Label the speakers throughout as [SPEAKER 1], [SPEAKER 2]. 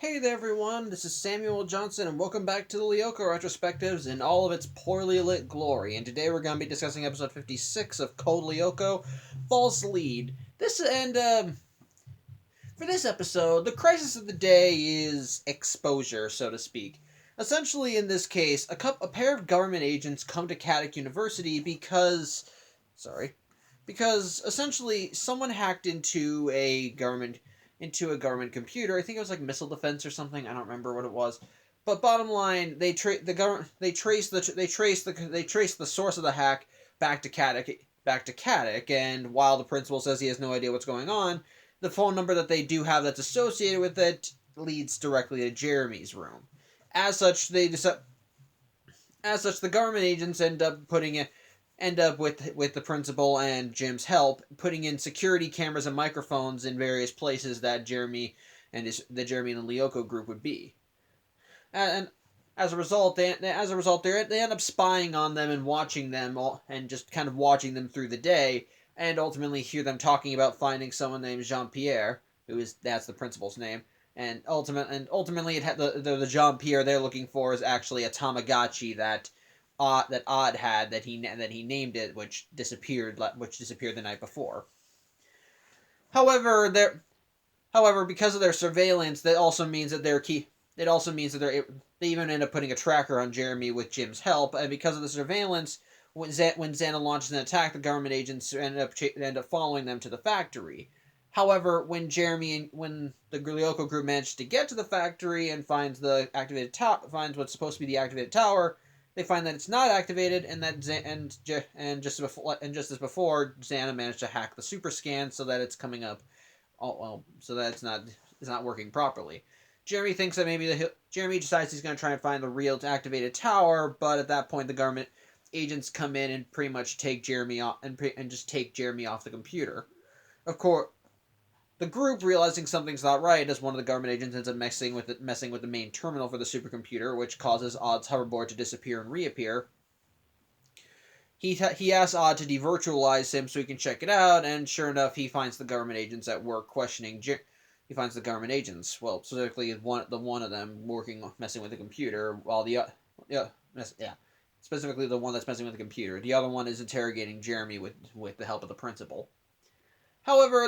[SPEAKER 1] Hey there everyone, this is Samuel Johnson and welcome back to the Lyoko Retrospectives in all of its poorly lit glory. And today we're going to be discussing episode 56 of Code Lyoko, False Lead. For this episode, the crisis of the day is exposure, so to speak. Essentially, in this case, a pair of government agents come to Caddick University because essentially someone hacked into a government computer. I think it was like missile defense or something. I don't remember what it was. But bottom line, they trace the source of the hack back to Caddick, and while the principal says he has no idea what's going on, the phone number that they do have that's associated with it leads directly to Jeremy's room. As such, the government agents end up with the principal and Jim's help putting in security cameras and microphones in various places that Jeremy and the Lyoko group would be. And as a result, they end up spying on them and watching them and just kind of watching them through the day, and ultimately hear them talking about finding someone named Jean Pierre, that's the principal's name, and ultimately the Jean Pierre they're looking for is actually a Tamagotchi that Odd had that he named it, which disappeared the night before. However, because of their surveillance, that also means that they even end up putting a tracker on Jeremy with Jim's help, and because of the surveillance, when Xana launches an attack, the government agents end up following them to the factory. However, when the Lyoko group manages to get to the factory and finds what's supposed to be the activated tower, they find that it's not activated, and just as before, Xana managed to hack the super scan so that it's coming up. So that it's not working properly. Jeremy decides he's going to try and find the real activated tower, but at that point, the government agents come in and pretty much take Jeremy off and just take Jeremy off the computer. Of course, the group, realizing something's not right, as one of the government agents ends up messing with the main terminal for the supercomputer, which causes Odd's hoverboard to disappear and reappear. He asks Odd to devirtualize him so he can check it out, and sure enough, he finds the government agents at work questioning. He finds the government agents, well, specifically one of them messing with the computer, while specifically the one that's messing with the computer. The other one is interrogating Jeremy with the help of the principal. However,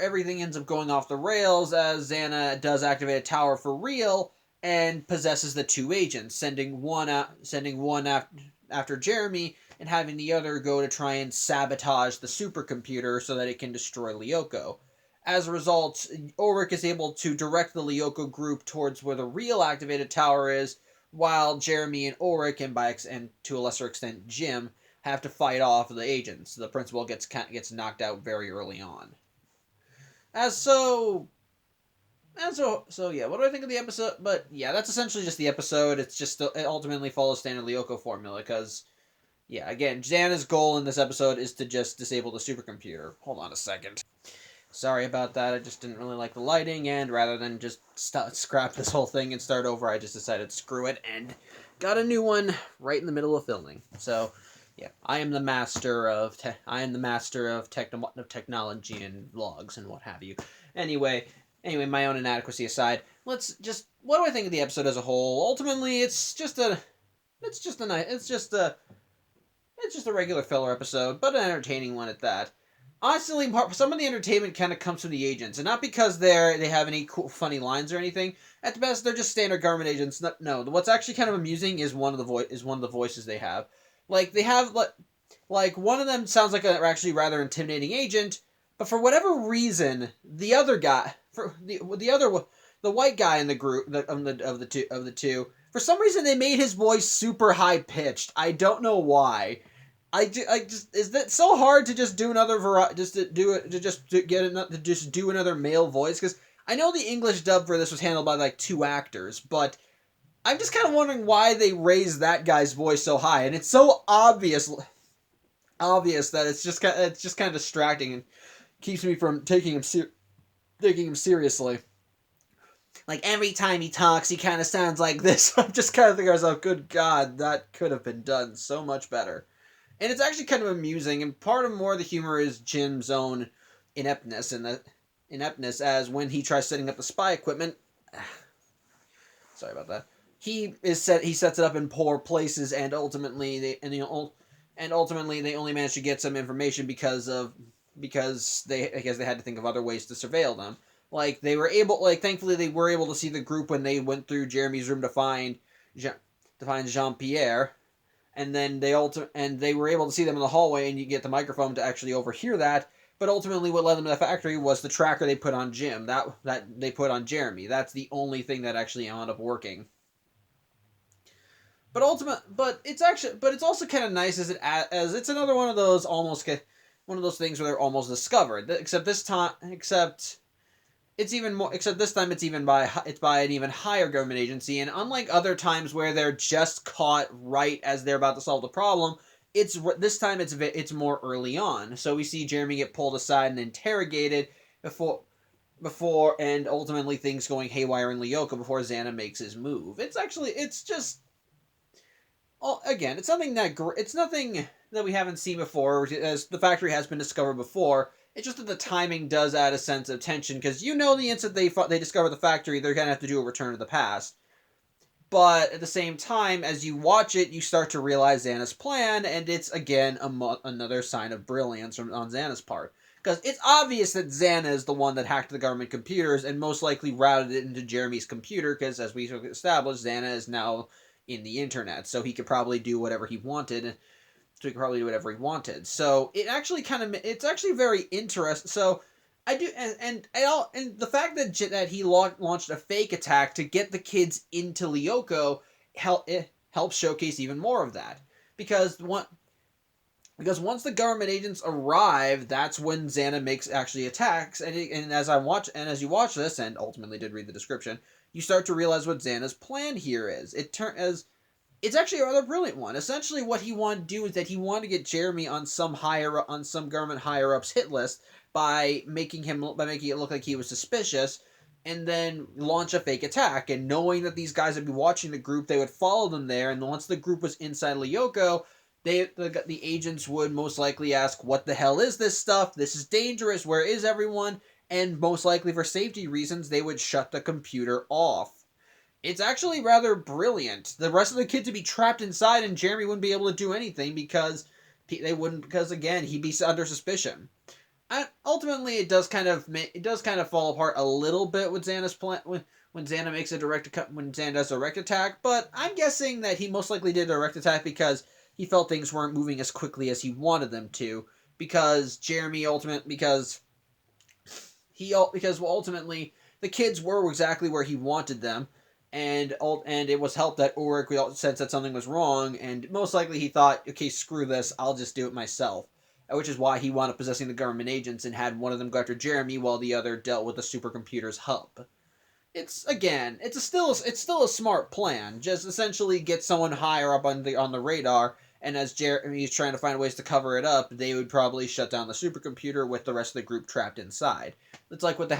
[SPEAKER 1] everything ends up going off the rails as Xana does activate a tower for real and possesses the two agents, sending one after Jeremy and having the other go to try and sabotage the supercomputer so that it can destroy Lyoko. As a result, Ulrich is able to direct the Lyoko group towards where the real activated tower is, while Jeremy and Ulrich, and to a lesser extent Jim, have to fight off the agents. The principal gets knocked out very early on. Yeah, what do I think of the episode? But yeah, that's essentially just the episode. It ultimately follows standard Lyoko formula because, yeah, again, Xana's goal in this episode is to just disable the supercomputer. Hold on a second. Sorry about that, I just didn't really like the lighting, and rather than just scrap this whole thing and start over, I just decided screw it and got a new one right in the middle of filming. So, yeah, I am the master of technology and vlogs and what have you. Anyway, my own inadequacy aside, what do I think of the episode as a whole? Ultimately, it's just a regular filler episode, but an entertaining one at that. Honestly, some of the entertainment kind of comes from the agents, and not because they have any cool, funny lines or anything. At the best, they're just standard government agents. No, what's actually kind of amusing is one of the voices they have. Like they have like one of them sounds like an actually rather intimidating agent, but for whatever reason, the other guy, the white guy in the group of the two, for some reason they made his voice super high pitched. I don't know why. Is that so hard to just do another do another male voice? Because I know the English dub for this was handled by like two actors, but I'm just kind of wondering why they raised that guy's voice so high, and it's so obvious that it's just kind of distracting and keeps me from taking him seriously. Like every time he talks, he kind of sounds like this. I'm just kind of thinking to myself, good God, that could have been done so much better. And it's actually kind of amusing, and part of more of the humor is Jim's own ineptness in ineptness, as when he tries setting up the spy equipment. Sorry about that. He sets it up in poor places, and ultimately they only manage to get some information because they had to think of other ways to surveil them. Like thankfully they were able to see the group when they went through Jeremy's room to find Jean Pierre, and then they were able to see them in the hallway, and you get the microphone to actually overhear that. But ultimately, what led them to the factory was the tracker they put on Jim. That they put on Jeremy. That's the only thing that actually wound up working. But it's also kind of nice as it's another one of those things where they're almost discovered. Except this time, it's by an even higher government agency, and unlike other times where they're just caught right as they're about to solve the problem, this time it's more early on. So we see Jeremy get pulled aside and interrogated before and ultimately things going haywire in Lyoko before Xana makes his move. It's nothing that we haven't seen before, as the factory has been discovered before. It's just that the timing does add a sense of tension, because the instant they discover the factory, they're going to have to do a return to the past. But at the same time, as you watch it, you start to realize Xana's plan, and it's, again, another sign of brilliance on Xana's part. Because it's obvious that Xana is the one that hacked the government computers and most likely routed it into Jeremy's computer, because, as we established, Xana is now in the internet, so he could probably do whatever he wanted. So it's actually very interesting. So I do, and the fact that he launched a fake attack to get the kids into Lyoko helps showcase even more of that, because once the government agents arrive, that's when Xana actually attacks, and as you watch this, and ultimately did read the description, you start to realize what Xana's plan here is. It's actually a rather brilliant one. Essentially, what he wanted to do is that he wanted to get Jeremy on some government higher up's hit list by making it look like he was suspicious, and then launch a fake attack. And knowing that these guys would be watching the group, they would follow them there. And once the group was inside Lyoko, the agents would most likely ask, "What the hell is this stuff? This is dangerous. Where is everyone?" And most likely for safety reasons, they would shut the computer off. It's actually rather brilliant. The rest of the kids would be trapped inside, and Jeremy wouldn't be able to do anything because again, he'd be under suspicion. And ultimately, it does kind of fall apart a little bit with Xana's plan when Xana does a direct attack. But I'm guessing that he most likely did a direct attack because he felt things weren't moving as quickly as he wanted them to. Because ultimately the kids were exactly where he wanted them. And it was helped that Ulrich sensed that something was wrong, and most likely he thought, okay, screw this, I'll just do it myself. Which is why he wound up possessing the government agents and had one of them go after Jeremy while the other dealt with the supercomputer's hub. It's still a smart plan. Just essentially get someone higher up on the radar, and as Jeremy's trying to find ways to cover it up, they would probably shut down the supercomputer with the rest of the group trapped inside. It's like with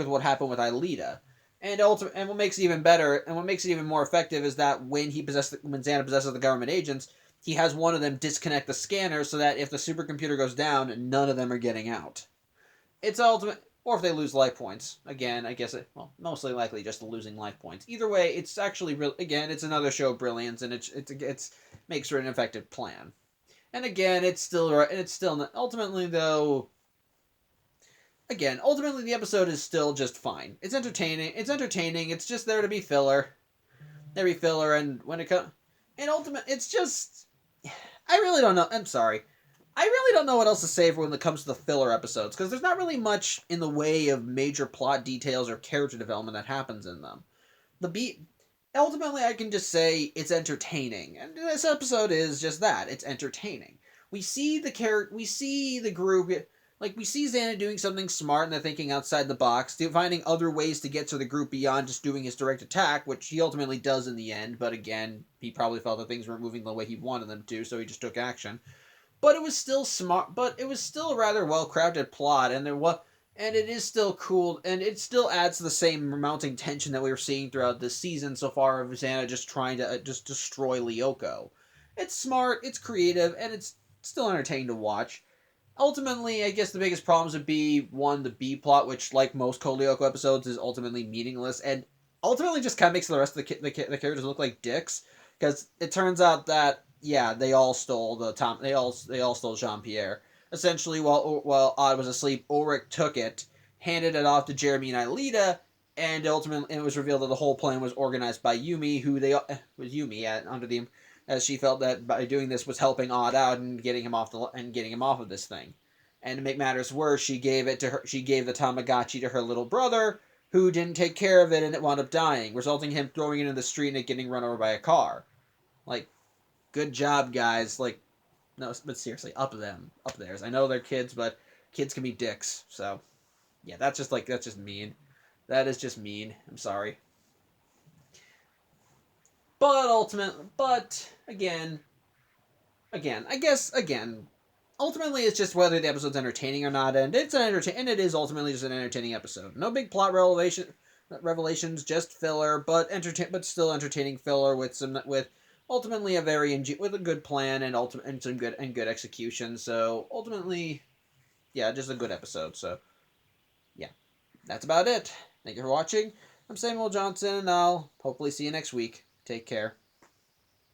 [SPEAKER 1] what happened with Aelita. And what makes it even better, and what makes it even more effective, is that when Xana possesses the government agents, he has one of them disconnect the scanner so that if the supercomputer goes down, none of them are getting out. It's ultimate, or if they lose life points. Again, I guess mostly likely just losing life points. Either way, it's actually it's another show of brilliance, and it makes for an effective plan. And again, ultimately though. Again, ultimately the episode is still just fine. It's entertaining. It's just there to be filler. And when it comes, and it's just, I really don't know. I'm sorry. I really don't know what else to say for when it comes to the filler episodes, because there's not really much in the way of major plot details or character development that happens in them. Ultimately, I can just say it's entertaining, and this episode is just that. It's entertaining. We see the group. We see Xana doing something smart, and they're thinking outside the box, finding other ways to get to the group beyond just doing his direct attack, which he ultimately does in the end, but again, he probably felt that things weren't moving the way he wanted them to, so he just took action. But it was still smart, but it was still a rather well-crafted plot, and it is still cool, and it still adds to the same mounting tension that we were seeing throughout this season so far of Xana just trying to just destroy Lyoko. It's smart, it's creative, and it's still entertaining to watch. ultimately, I guess the biggest problems would be one, the B plot, which, like most Lyoko episodes, is ultimately meaningless and ultimately just kind of makes the rest of the characters look like dicks. Because it turns out that yeah, they all stole they all stole Jean Pierre. Essentially, while Odd was asleep, Ulrich took it, handed it off to Jeremy and Aelita, and ultimately it was revealed that the whole plan was organized by Yumi, who they was Yumi under the as she felt that by doing this was helping Odd out and getting him off of this thing. And to make matters worse, she gave the Tamagotchi to her little brother, who didn't take care of it, and it wound up dying, resulting in him throwing it into the street and it getting run over by a car. Like, good job, guys. Like, no, but seriously, up theirs. I know they're kids, but kids can be dicks. So, yeah, that's just mean. That is just mean. I'm sorry. But again, I guess ultimately it's just whether the episode's entertaining or not, and it is ultimately just an entertaining episode. No big plot revelations, just filler, but still entertaining filler with ultimately with a good plan and some good execution. So ultimately, yeah, just a good episode. So yeah, that's about it. Thank you for watching. I'm Samuel Johnson, and I'll hopefully see you next week. Take care.